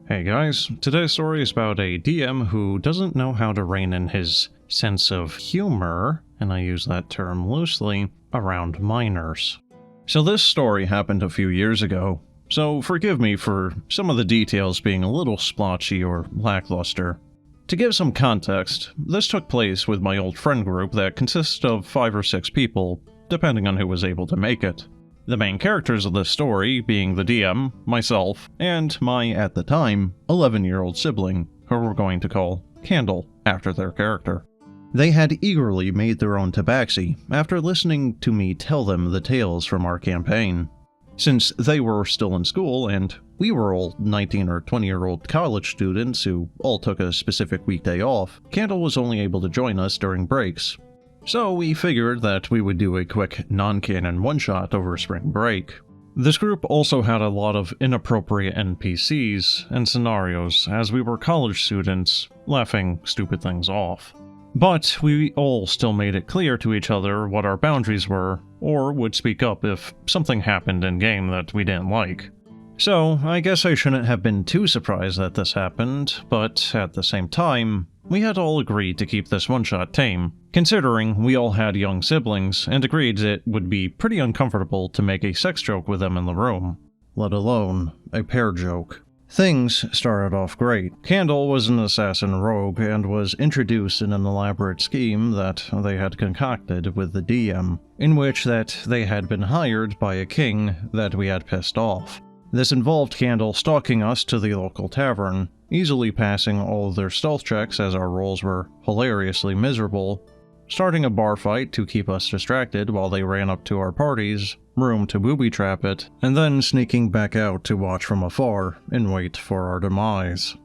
Hey guys, today's story is about a DM who doesn't know how to rein in his sense of humor, and I use that term loosely, around minors. So this story happened a few years ago, so forgive me for some of the details being a little splotchy or lackluster. To give some context, this took place with my old friend group that consists of 5 or 6 people, depending on who was able to make it. The main characters of this story being the DM, myself, and my, at the time, 11-year-old sibling, who we're going to call Candle, after their character. They had eagerly made their own tabaxi after listening to me tell them the tales from our campaign. Since they were still in school and we were all 19 or 20-year-old college students who all took a specific weekday off, Candle was only able to join us during breaks. So we figured that we would do a quick non-canon one-shot over spring break. This group also had a lot of inappropriate NPCs and scenarios as we were college students, laughing stupid things off. But we all still made it clear to each other what our boundaries were, or would speak up if something happened in-game that we didn't like. So I guess I shouldn't have been too surprised that this happened, but at the same time, we had all agreed to keep this one-shot tame, considering we all had young siblings and agreed it would be pretty uncomfortable to make a sex joke with them in the room, let alone a pair joke. Things started off great. Candle was an assassin rogue and was introduced in an elaborate scheme that they had concocted with the DM, in which that they had been hired by a king that we had pissed off. This involved Candle stalking us to the local tavern, easily passing all of their stealth checks as our rolls were hilariously miserable, starting a bar fight to keep us distracted while they ran up to our party's room to booby-trap it, and then sneaking back out to watch from afar and wait for our demise.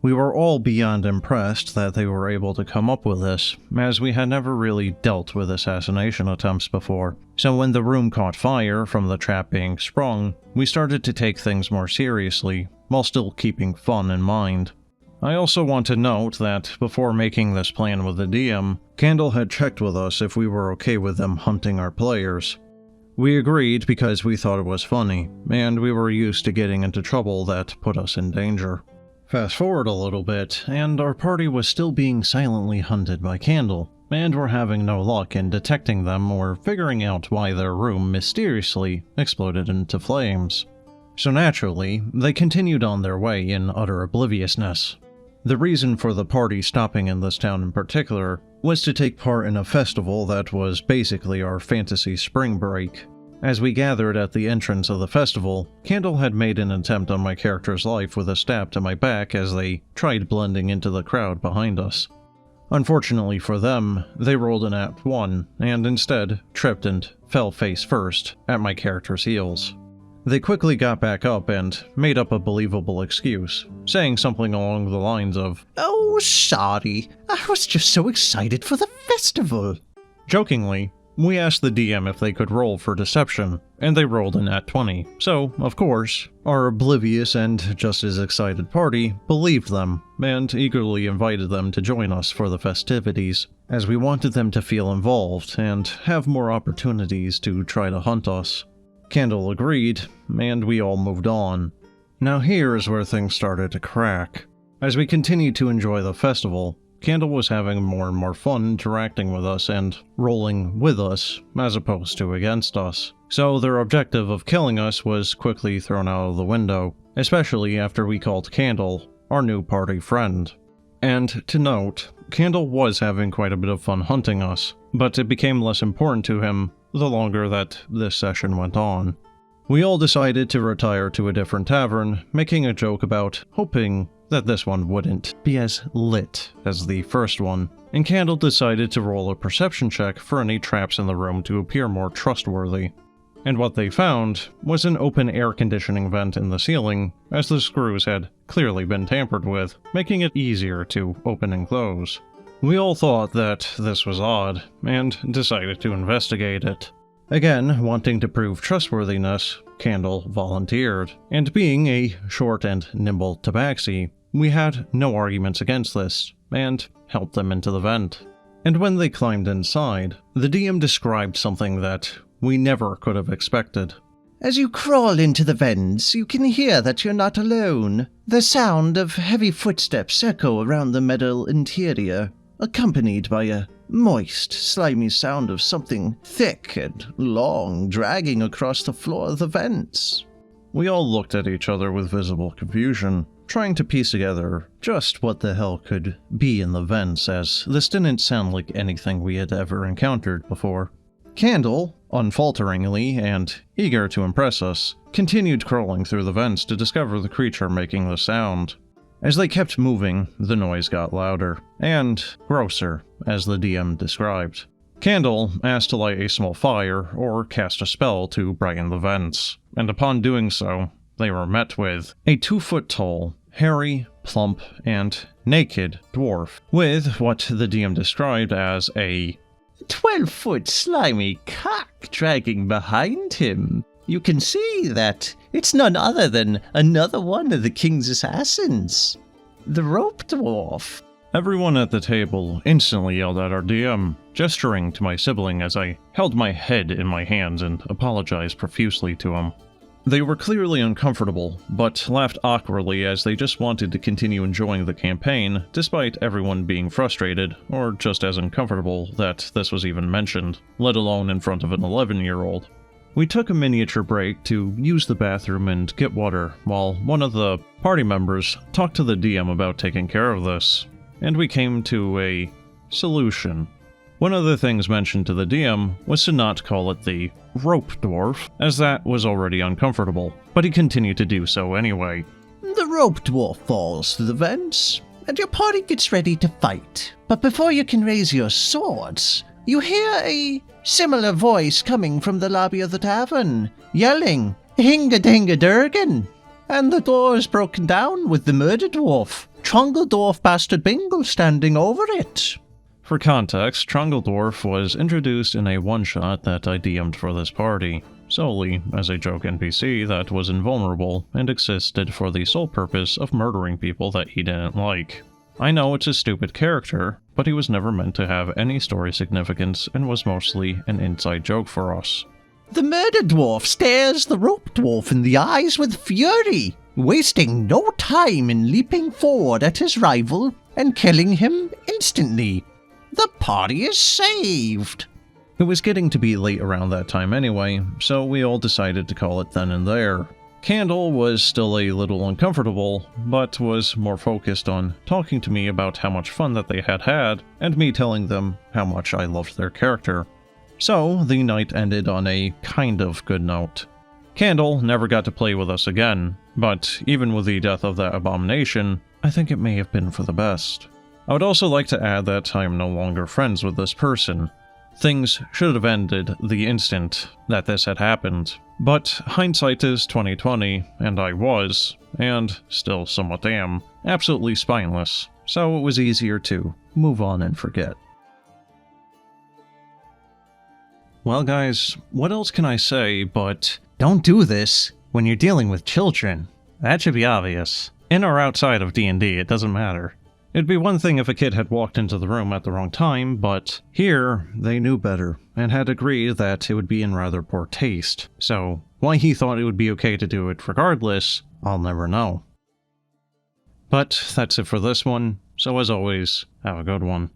We were all beyond impressed that they were able to come up with this, as we had never really dealt with assassination attempts before. So when the room caught fire from the trap being sprung, we started to take things more seriously, while still keeping fun in mind. I also want to note that before making this plan with the DM, Candle had checked with us if we were okay with them hunting our players. We agreed because we thought it was funny, and we were used to getting into trouble that put us in danger. Fast forward a little bit, and our party was still being silently hunted by Candle, and were having no luck in detecting them or figuring out why their room mysteriously exploded into flames. So naturally, they continued on their way in utter obliviousness. The reason for the party stopping in this town in particular was to take part in a festival that was basically our fantasy spring break. As we gathered at the entrance of the festival, Candle had made an attempt on my character's life with a stab to my back as they tried blending into the crowd behind us. Unfortunately for them, they rolled an at 1 and instead tripped and fell face first at my character's heels. They quickly got back up and made up a believable excuse, saying something along the lines of, "Oh, sorry, I was just so excited for the festival." Jokingly, we asked the DM if they could roll for deception, and they rolled an at 20, so, of course, our oblivious and just as excited party believed them, and eagerly invited them to join us for the festivities, as we wanted them to feel involved and have more opportunities to try to hunt us. Candle agreed, and we all moved on. Now here is where things started to crack. As we continued to enjoy the festival, Candle was having more and more fun interacting with us and rolling with us, as opposed to against us. So their objective of killing us was quickly thrown out of the window, especially after we called Candle our new party friend. And to note, Candle was having quite a bit of fun hunting us, but it became less important to him the longer that this session went on. We all decided to retire to a different tavern, making a joke about hoping that this one wouldn't be as lit as the first one, and Candle decided to roll a perception check for any traps in the room to appear more trustworthy. And what they found was an open air conditioning vent in the ceiling, as the screws had clearly been tampered with, making it easier to open and close. We all thought that this was odd, and decided to investigate it. Again, wanting to prove trustworthiness, Candle volunteered, and being a short and nimble tabaxi, we had no arguments against this, and helped them into the vent. And when they climbed inside, the DM described something that we never could have expected. As you crawl into the vents, you can hear that you're not alone. The sound of heavy footsteps echo around the metal interior, accompanied by a moist, slimy sound of something thick and long dragging across the floor of the vents. We all looked at each other with visible confusion, trying to piece together just what the hell could be in the vents, as this didn't sound like anything we had ever encountered before. Candle, unfalteringly and eager to impress us, continued crawling through the vents to discover the creature making the sound. As they kept moving, the noise got louder, and grosser, as the DM described. Candle asked to light a small fire or cast a spell to brighten the vents, and upon doing so, they were met with a 2-foot-tall, hairy, plump, and naked dwarf, with what the DM described as a 12-foot slimy cock dragging behind him. You can see that it's none other than another one of the king's assassins, the Rawrp dwarf. Everyone at the table instantly yelled at our DM, gesturing to my sibling as I held my head in my hands and apologized profusely to him. They were clearly uncomfortable, but laughed awkwardly as they just wanted to continue enjoying the campaign, despite everyone being frustrated, or just as uncomfortable that this was even mentioned, let alone in front of an 11-year-old. We took a miniature break to use the bathroom and get water, while one of the party members talked to the DM about taking care of this, and we came to a solution. One of the things mentioned to the DM was to not call it the Rawrp dwarf, as that was already uncomfortable, but he continued to do so anyway. The Rawrp dwarf falls through the vents, and your party gets ready to fight. But before you can raise your swords, you hear a similar voice coming from the lobby of the tavern, yelling, "Hinga-dinga-durgan!" And the door is broken down with the murder dwarf, Trungledorf Bastard Bingle, standing over it. For context, Trungledorf was introduced in a one-shot that I DM'd for this party, solely as a joke NPC that was invulnerable and existed for the sole purpose of murdering people that he didn't like. I know it's a stupid character, but he was never meant to have any story significance and was mostly an inside joke for us. The murder dwarf stares the Rawrp dwarf in the eyes with fury, wasting no time in leaping forward at his rival and killing him instantly. The party is saved. It was getting to be late around that time anyway, so we all decided to call it then and there. Candle was still a little uncomfortable, but was more focused on talking to me about how much fun that they had had, and me telling them how much I loved their character. So, the night ended on a kind of good note. Candle never got to play with us again, but even with the death of that abomination, I think it may have been for the best. I would also like to add that I am no longer friends with this person. Things should have ended the instant that this had happened, but hindsight is 20/20, and I was, and still somewhat am, absolutely spineless, so it was easier to move on and forget. Well guys, what else can I say but don't do this when you're dealing with children. That should be obvious. In or outside of D&D, it doesn't matter. It'd be one thing if a kid had walked into the room at the wrong time, but here, they knew better, and had agreed that it would be in rather poor taste, so why he thought it would be okay to do it regardless, I'll never know. But that's it for this one, so as always, have a good one.